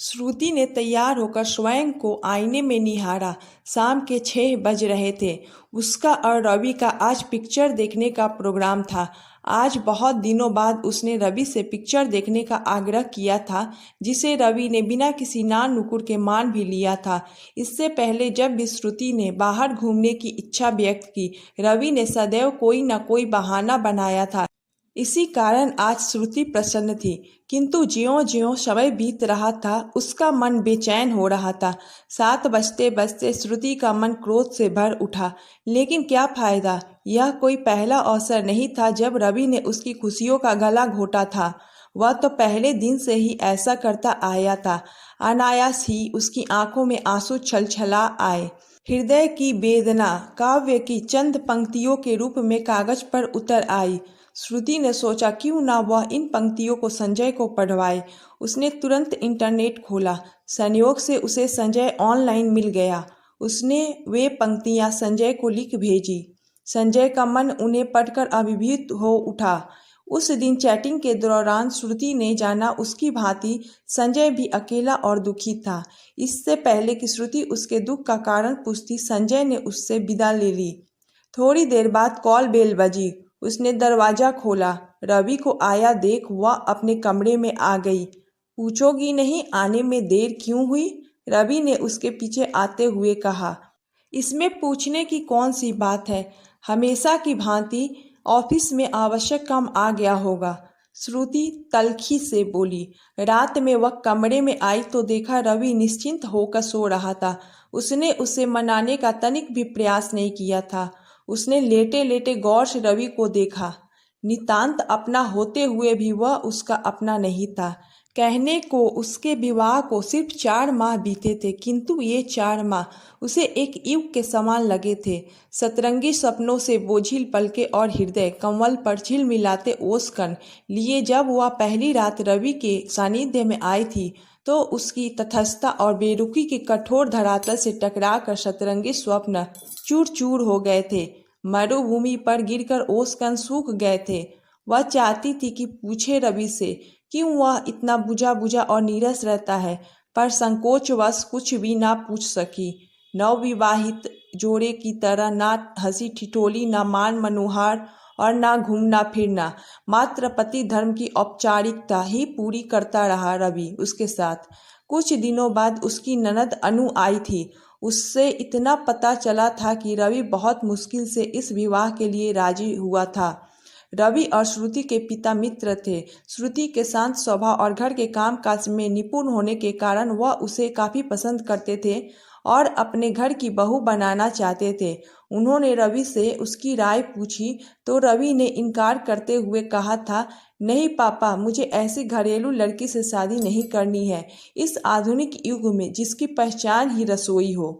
श्रुति ने तैयार होकर स्वयं को आईने में निहारा। शाम के 6 बज रहे थे। उसका और रवि का आज पिक्चर देखने का प्रोग्राम था। आज बहुत दिनों बाद उसने रवि से पिक्चर देखने का आग्रह किया था, जिसे रवि ने बिना किसी नान नुकुर के मान भी लिया था। इससे पहले जब भी श्रुति ने बाहर घूमने की इच्छा व्यक्त की, रवि ने सदैव कोई न कोई बहाना बनाया था। इसी कारण आज श्रुति प्रसन्न थी, किंतु ज्यों-ज्यों समय बीत रहा था उसका मन बेचैन हो रहा था। 7 बजते-बजते श्रुति का मन क्रोध से भर उठा, लेकिन क्या फायदा? यह कोई पहला अवसर नहीं था जब रवि ने उसकी खुशियों का गला घोटा था। वह तो पहले दिन से ही ऐसा करता आया था। अनायास ही उसकी आंखों में आंसू छलछला आए। हृदय की वेदना काव्य की चंद पंक्तियों के रूप में कागज पर उतर आई। श्रुति ने सोचा क्यों ना वह इन पंक्तियों को संजय को पढ़वाए। उसने तुरंत इंटरनेट खोला। संयोग से उसे संजय ऑनलाइन मिल गया। उसने वे पंक्तियां संजय को लिख भेजी। संजय का मन उन्हें पढ़कर अभिभूत हो उठा। उस दिन चैटिंग के दौरान श्रुति ने जाना उसकी भांति संजय भी अकेला और दुखी था। इससे पहले कि श्रुति उसके दुख का कारण पूछती, संजय ने उससे विदा ले ली। थोड़ी देर बाद कॉल बेल बजी। उसने दरवाजा खोला। रवि को आया देख वह अपने कमरे में आ गई। पूछोगी नहीं आने में देर क्यों हुई? रवि ने उसके पीछे आते हुए कहा। इसमें पूछने की कौन सी बात है? हमेशा की भांति ऑफिस में आवश्यक काम आ गया होगा, श्रुति तल्खी से बोली। रात में वह कमरे में आई तो देखा रवि निश्चिंत होकर सो रहा था। उसने उसे मनाने का तनिक भी प्रयास नहीं किया था। उसने लेटे लेटे गौर से रवि को देखा। नितांत अपना होते हुए भी वह उसका अपना नहीं था। कहने को उसके विवाह को सिर्फ 4 माह बीते थे, किंतु ये 4 माह उसे एक युग के समान लगे थे। सतरंगी सपनों से बोझिल पलके और हृदय कमल पर झिलमिलाते ओसकन लिए जब वह पहली रात रवि के सानिध्य में आई थी, तो उसकी तटस्थता और बेरुखी के कठोर धरातल से टकराकर सतरंगी स्वप्न चूर चूर हो गए थे। मरुभूमि पर गिरकर ओसकन सूख गए थे। वह चाहती थी कि पूछे रवि से क्यों वह इतना बुझा बुझा और नीरस रहता है, पर संकोचवश कुछ भी ना पूछ सकी। नवविवाहित जोड़े की तरह ना हंसी ठिठोली, ना मान मनुहार और ना घूमना फिरना, मात्र पति धर्म की औपचारिकता ही पूरी करता रहा रवि उसके साथ। कुछ दिनों बाद उसकी ननद अनु आई थी। उससे इतना पता चला था कि रवि बहुत मुश्किल से इस विवाह के लिए राजी हुआ था। रवि और श्रुति के पिता मित्र थे। श्रुति के शांत स्वभाव और घर के काम काज में निपुण होने के कारण वह उसे काफ़ी पसंद करते थे और अपने घर की बहू बनाना चाहते थे। उन्होंने रवि से उसकी राय पूछी तो रवि ने इनकार करते हुए कहा था, नहीं पापा, मुझे ऐसी घरेलू लड़की से शादी नहीं करनी है, इस आधुनिक युग में जिसकी पहचान ही रसोई हो।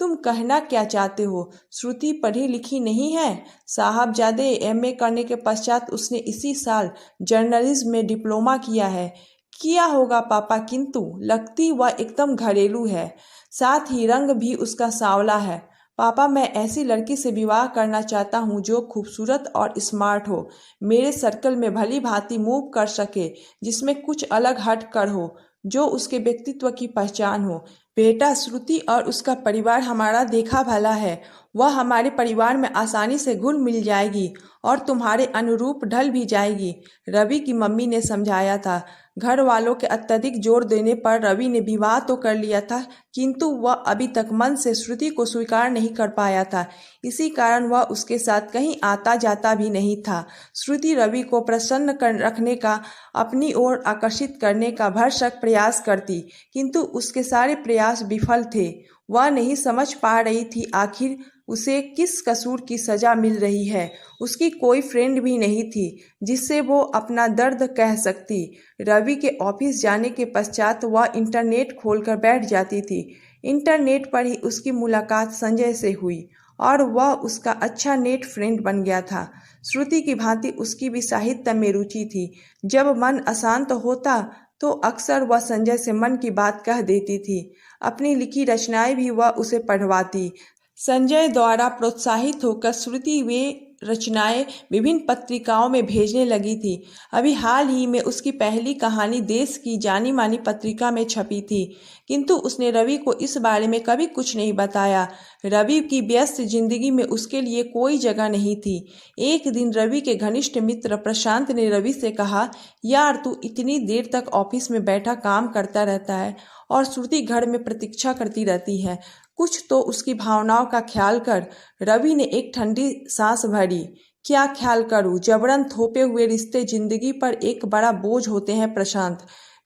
तुम कहना क्या चाहते हो? श्रुति पढ़ी लिखी नहीं है? साहबजादे एमए करने के पश्चात उसने इसी साल जर्नलिज्म में डिप्लोमा किया है। किया होगा पापा, किंतु लगती वह एकदम घरेलू है। साथ ही रंग भी उसका सांवला है। पापा, मैं ऐसी लड़की से विवाह करना चाहता हूँ जो खूबसूरत और स्मार्ट हो, मेरे सर्कल में भली भांति मूव कर सके, जिसमें कुछ अलग हट कर हो, जो उसके व्यक्तित्व की पहचान हो। बेटा, श्रुति और उसका परिवार हमारा देखा भला है। वह हमारे परिवार में आसानी से घुल मिल जाएगी और तुम्हारे अनुरूप ढल भी जाएगी, रवि की मम्मी ने समझाया था। घर वालों के अत्यधिक जोर देने पर रवि ने विवाह तो कर लिया था, किंतु वह अभी तक मन से श्रुति को स्वीकार नहीं कर पाया था। इसी कारण वह उसके साथ कहीं आता जाता भी नहीं था। श्रुति रवि को प्रसन्न रखने का, अपनी ओर आकर्षित करने का भरसक प्रयास करती, किंतु उसके सारे प्रयास विफल थे। वह नहीं समझ पा रही थी आखिर उसे किस कसूर की सजा मिल रही है। उसकी कोई फ्रेंड भी नहीं थी जिससे वो अपना दर्द कह सकती। रवि के ऑफिस जाने के पश्चात वह इंटरनेट खोलकर बैठ जाती थी। इंटरनेट पर ही उसकी मुलाकात संजय से हुई और वह उसका अच्छा नेट फ्रेंड बन गया था। श्रुति की भांति उसकी भी साहित्य में रुचि थी। जब मन अशांत होता तो अक्सर वह संजय से मन की बात कह देती थी। अपनी लिखी रचनाएं भी वह उसे पढ़वाती। संजय द्वारा प्रोत्साहित होकर श्रुति वे रचनाएं विभिन्न पत्रिकाओं में भेजने लगी थी। अभी हाल ही में उसकी पहली कहानी देश की जानी मानी पत्रिका में छपी थी, किंतु उसने रवि को इस बारे में कभी कुछ नहीं बताया। रवि की व्यस्त जिंदगी में उसके लिए कोई जगह नहीं थी। एक दिन रवि के घनिष्ठ मित्र प्रशांत ने रवि से कहा, यार तू इतनी देर तक ऑफिस में बैठा काम करता रहता है और श्रुति घर में प्रतीक्षा करती रहती है, कुछ तो उसकी भावनाओं का ख्याल कर। रवि ने एक ठंडी सांस भरी। क्या ख्याल करूं? जबरन थोपे हुए रिश्ते जिंदगी पर एक बड़ा बोझ होते हैं प्रशांत,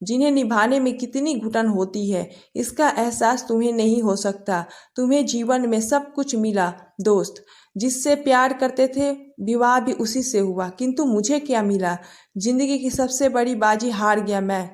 जिन्हें निभाने में कितनी घुटन होती है, इसका एहसास तुम्हें नहीं हो सकता। तुम्हें जीवन में सब कुछ मिला, दोस्त जिससे प्यार करते थे, विवाह भी उसी से हुआ, किंतु मुझे क्या मिला? जिंदगी की सबसे बड़ी बाजी हार गया मैं।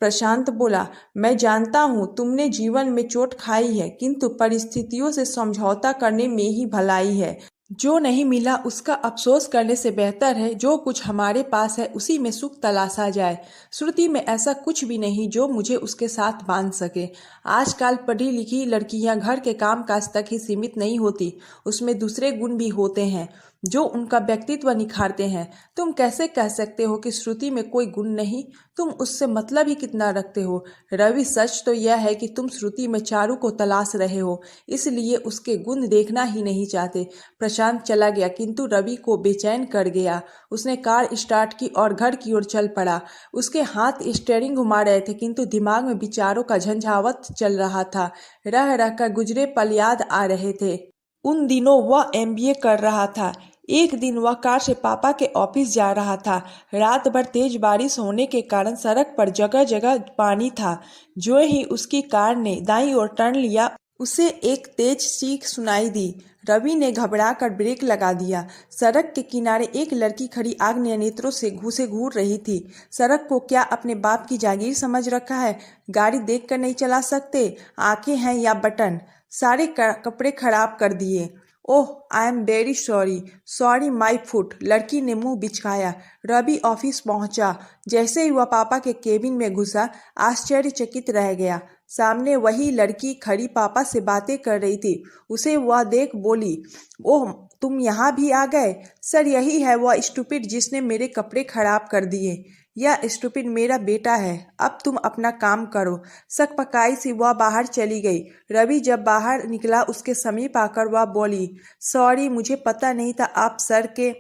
प्रशांत बोला, मैं जानता हूँ तुमने जीवन में चोट खाई है, किंतु परिस्थितियों से समझौता करने में ही भलाई है। जो नहीं मिला उसका अफसोस करने से बेहतर है जो कुछ हमारे पास है उसी में सुख तलाशा जाए। श्रुति में ऐसा कुछ भी नहीं जो मुझे उसके साथ बांध सके। आजकल पढ़ी लिखी लड़कियां घर के कामकाज तक ही सीमित नहीं होती, उसमें दूसरे गुण भी होते हैं जो उनका व्यक्तित्व निखारते हैं। तुम कैसे कह सकते हो कि श्रुति में कोई गुण नहीं? तुम उससे मतलब ही कितना रखते हो? रवि, सच तो यह है कि तुम श्रुति में चारू को तलाश रहे हो, इसलिए उसके गुण देखना ही नहीं चाहते। प्रशांत चला गया, किंतु रवि को बेचैन कर गया। उसने कार स्टार्ट की और घर की ओर चल पड़ा। उसके हाथ स्टीयरिंग घुमा रहे थे, किंतु दिमाग में विचारों का झंझावत चल रहा था। रह रहकर गुजरे पल याद आ रहे थे। उन दिनों वह MBA कर रहा था। एक दिन वह कार से पापा के ऑफिस जा रहा था। रात भर तेज बारिश होने के कारण सड़क पर जगह जगह पानी था। जो ही उसकी कार ने दाईं ओर टर्न लिया, उसे एक तेज चीख सुनाई दी। रवि ने घबराकर ब्रेक लगा दिया। सड़क के किनारे एक लड़की खड़ी आग्नेय नेत्रों से घूसे घूर रही थी। सड़क को क्या अपने बाप की जागीर समझ रखा है? गाड़ी देखकर नहीं चला सकते? आंखें हैं या बटन? सारे कपड़े खराब कर दिए। Oh, I am very sorry. Sorry my foot. लड़की ने मुंह बिचकाया। रवि ऑफिस पहुंचा। जैसे ही वह पापा के केबिन में घुसा, आश्चर्यचकित रह गया। सामने वही लड़की खड़ी पापा से बातें कर रही थी। उसे वह देख बोली, ओह तुम यहाँ भी आ गए? सर, यही है वह स्टूपिड जिसने मेरे कपड़े खराब कर दिए। यह स्टूपिड मेरा बेटा है। अब तुम अपना काम करो। सकपकाई सी वह बाहर चली गई। रवि जब बाहर निकला, उसके समीप आकर वह बोली, सॉरी, मुझे पता नहीं था आप सर के।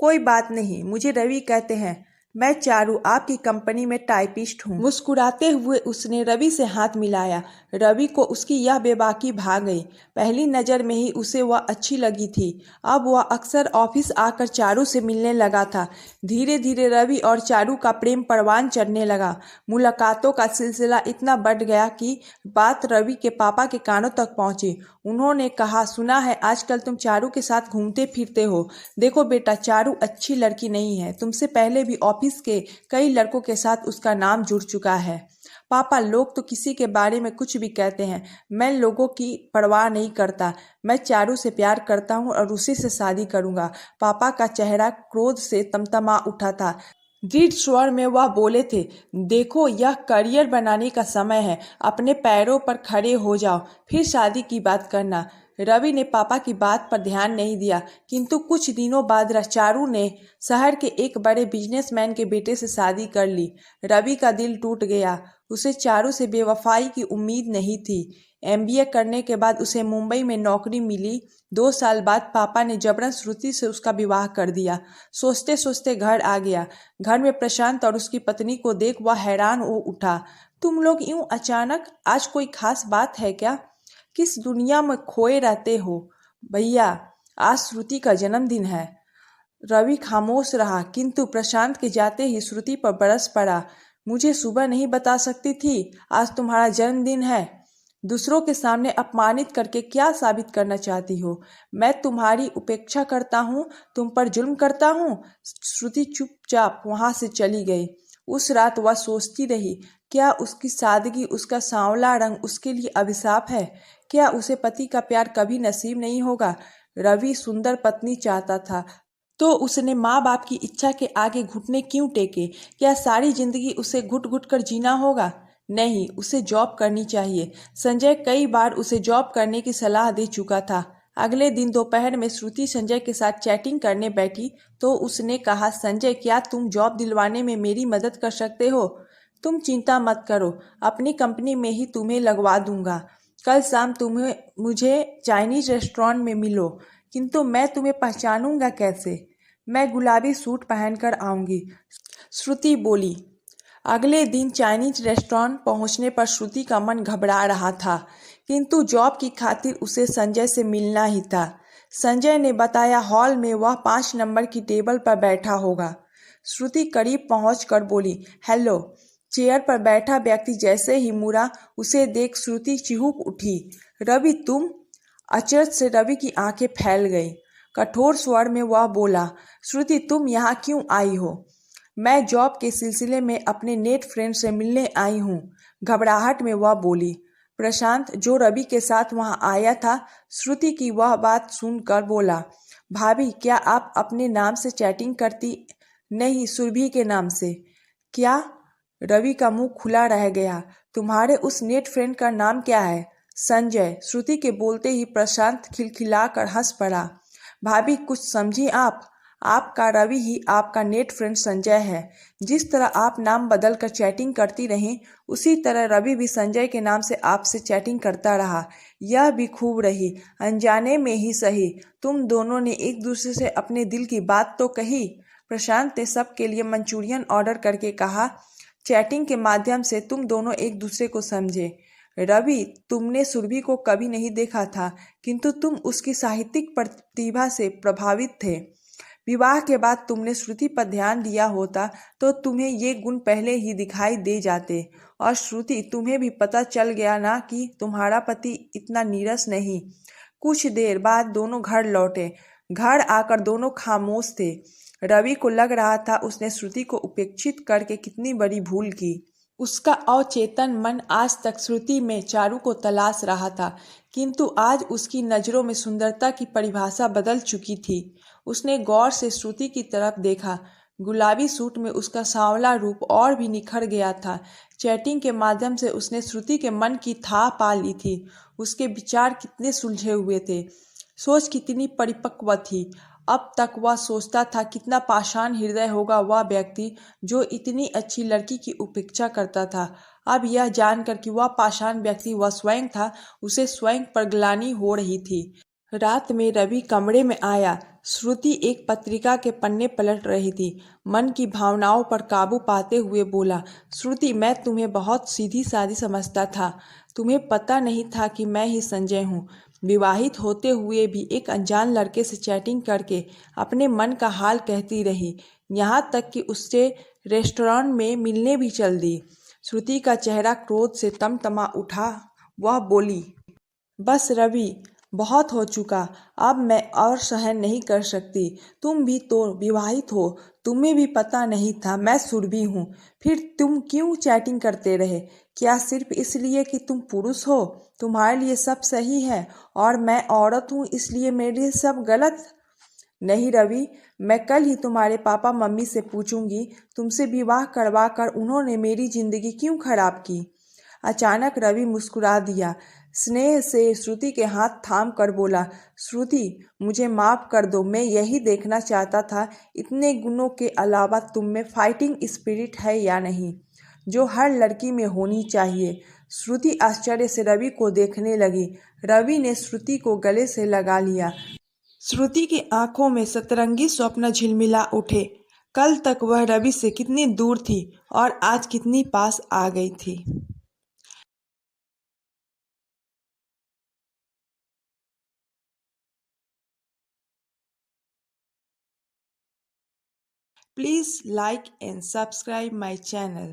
कोई बात नहीं, मुझे रवि कहते हैं। मैं चारू, आपकी कंपनी में टाइपिस्ट हूँ। मुस्कुराते हुए उसने रवि से हाथ मिलाया। रवि को उसकी यह बेबाकी भा गई। पहली नज़र में ही उसे वह अच्छी लगी थी। अब वह अक्सर ऑफिस आकर चारू से मिलने लगा था। धीरे धीरे रवि और चारू का प्रेम परवान चढ़ने लगा। मुलाकातों का सिलसिला इतना बढ़ गया कि बात रवि के पापा के कानों तक पहुंची। उन्होंने कहा, सुना है आजकल तुम चारू के साथ घूमते फिरते हो। देखो बेटा, चारू अच्छी लड़की नहीं है। तुमसे पहले भी ऑफिस के कई लड़कों के साथ उसका नाम जुड़ चुका है। पापा, लोग तो किसी के बारे में कुछ भी कहते हैं। मैं लोगों की परवाह नहीं करता। मैं चारू से प्यार करता हूँ और उसी से शादी करूंगा। पापा का चेहरा क्रोध से तमतमा उठा था। दृढ़ स्वर में वह बोले थे, देखो यह करियर बनाने का समय है। अपने पैरों पर खड़े हो जाओ, फिर शादी की बात करना। रवि ने पापा की बात पर ध्यान नहीं दिया, किंतु कुछ दिनों बाद चारू ने शहर के एक बड़े बिजनेसमैन के बेटे से शादी कर ली। रवि का दिल टूट गया। उसे चारू से बेवफाई की उम्मीद नहीं थी। MBA करने के बाद उसे मुंबई में नौकरी मिली। 2 साल बाद पापा ने जबरन श्रुति से उसका विवाह कर दिया। सोचते सोचते घर आ गया। घर में प्रशांत और उसकी पत्नी को देख वह हैरान हो उठा। तुम लोग यूं अचानक? आज कोई खास बात है क्या? किस दुनिया में खोए रहते हो? भैया, आज श्रुति का जन्मदिन है। रवि खामोश रहा, किंतु प्रशांत के जाते ही श्रुति पर बरस पड़ा। मुझे सुबह नहीं बता सकती थी आज तुम्हारा जन्मदिन है? दूसरों के सामने अपमानित करके क्या साबित करना चाहती हो? मैं तुम्हारी उपेक्षा करता हूँ, तुम पर जुल्म करता हूँ? श्रुति चुपचाप वहां से चली गई। उस रात वह सोचती रही, क्या उसकी सादगी, उसका सांवला रंग उसके लिए अभिशाप है? क्या उसे पति का प्यार कभी नसीब नहीं होगा? रवि सुंदर पत्नी चाहता था, तो उसने माँ बाप की इच्छा के आगे घुटने क्यों टेके? क्या सारी जिंदगी उसे घुट घुट कर जीना होगा? नहीं, उसे जॉब करनी चाहिए। संजय कई बार उसे जॉब करने की सलाह दे चुका था। अगले दिन दोपहर में श्रुति संजय के साथ चैटिंग करने बैठी तो उसने कहा, संजय क्या तुम जॉब दिलवाने में मेरी मदद कर सकते हो? तुम चिंता मत करो, अपनी कंपनी में ही तुम्हें लगवा दूंगा। कल शाम तुम्हें मुझे चाइनीज रेस्टोरेंट में मिलो। किंतु मैं तुम्हें पहचानूंगा कैसे? मैं गुलाबी सूट पहनकर आऊंगी, श्रुति बोली। अगले दिन चाइनीज रेस्टोरेंट पहुंचने पर श्रुति का मन घबरा रहा था, किंतु जॉब की खातिर उसे संजय से मिलना ही था। संजय ने बताया हॉल में वह 5 नंबर की टेबल पर बैठा होगा। श्रुति करीब पहुंचकर बोली, हेलो। चेयर पर बैठा व्यक्ति जैसे ही मुड़ा, उसे देख श्रुति चिहुक उठी, रवि तुम? अचरज से रवि की आंखें फैल गईं। कठोर स्वर में वह बोला, श्रुति तुम यहाँ क्यों आई हो? मैं जॉब के सिलसिले में अपने नेट फ्रेंड से मिलने आई हूँ, घबराहट में वह बोली। प्रशांत जो रवि के साथ वहां आया था, श्रुति की वह बात सुनकर बोला, भाभी क्या आप अपने नाम से चैटिंग करती? नहीं, सुरभि के नाम से। क्या? रवि का मुंह खुला रह गया। तुम्हारे उस नेट फ्रेंड का नाम क्या है? संजय। श्रुति के बोलते ही प्रशांत खिलखिलाकर हंस पड़ा। भाभी कुछ समझी आप? आपका रवि ही आपका नेट फ्रेंड संजय है। जिस तरह आप नाम बदल कर चैटिंग करती रहीं, उसी तरह रवि भी संजय के नाम से आपसे चैटिंग करता रहा। यह भी खूब रही, अनजाने में ही सही, तुम दोनों ने एक दूसरे से अपने दिल की बात तो कही। प्रशांत ने सबके लिए मंचूरियन ऑर्डर करके कहा, चैटिंग के माध्यम से तुम दोनों एक दूसरे को समझे। रवि, तुमने सुरभि को कभी नहीं देखा था, किंतु तुम उसकी साहित्यिक प्रतिभा से प्रभावित थे। विवाह के बाद तुमने श्रुति पर ध्यान दिया होता तो तुम्हें ये गुण पहले ही दिखाई दे जाते। और श्रुति, तुम्हें भी पता चल गया ना कि तुम्हारा पति इतना नीरस नहीं। कुछ देर बाद दोनों घर लौटे। घर आकर दोनों खामोश थे। रवि को लग रहा था उसने श्रुति को उपेक्षित करके कितनी बड़ी भूल की। उसका अवचेतन मन आज तक श्रुति में चारू को तलाश रहा था, किंतु आज उसकी नज़रों में सुंदरता की परिभाषा बदल चुकी थी। उसने गौर से श्रुति की तरफ देखा। गुलाबी सूट में उसका सांवला रूप और भी निखर गया था। चैटिंग के माध्यम से उसने श्रुति के मन की था पा ली थी। उसके विचार कितने सुलझे हुए थे, सोच कितनी परिपक्व थी। अब तक वह सोचता था कितना पाषाण हृदय होगा वह व्यक्ति जो इतनी अच्छी लड़की की उपेक्षा करता था। अब यह जानकर कि वह पाषाण व्यक्ति वह स्वयं था, उसे स्वयं पर ग्लानि हो रही थी। रात में रवि कमरे में आया। श्रुति एक पत्रिका के पन्ने पलट रही थी। मन की भावनाओं पर काबू पाते हुए बोला, श्रुति मैं तुम्हें बहुत सीधी सादी समझता था। तुम्हें पता नहीं था कि मैं ही संजय हूँ। विवाहित होते हुए भी एक अनजान लड़के से चैटिंग करके अपने मन का हाल कहती रही, यहाँ तक कि उससे रेस्टोरेंट में मिलने भी चल दी। श्रुति का चेहरा क्रोध से तमतमा उठा। वह बोली, बस रवि, बहुत हो चुका, अब मैं और सहन नहीं कर सकती। तुम भी तो विवाहित हो, तुम्हें भी पता नहीं था मैं सुरभि हूँ। फिर तुम क्यों चैटिंग करते रहे? क्या सिर्फ इसलिए कि तुम पुरुष हो, तुम्हारे लिए सब सही है और मैं औरत हूँ इसलिए मेरे लिए सब गलत? नहीं रवि, मैं कल ही तुम्हारे पापा मम्मी से पूछूंगी तुमसे विवाह करवा कर उन्होंने मेरी जिंदगी क्यों खराब की। अचानक रवि मुस्कुरा दिया। स्नेह से श्रुति के हाथ थाम कर बोला, श्रुति मुझे माफ कर दो, मैं यही देखना चाहता था इतने गुणों के अलावा तुम में फाइटिंग स्पिरिट है या नहीं, जो हर लड़की में होनी चाहिए। श्रुति आश्चर्य से रवि को देखने लगी। रवि ने श्रुति को गले से लगा लिया। श्रुति की आंखों में सतरंगी स्वप्न झिलमिला उठे। कल तक वह रवि से कितनी दूर थी और आज कितनी पास आ गई थी। Please like and subscribe my channel.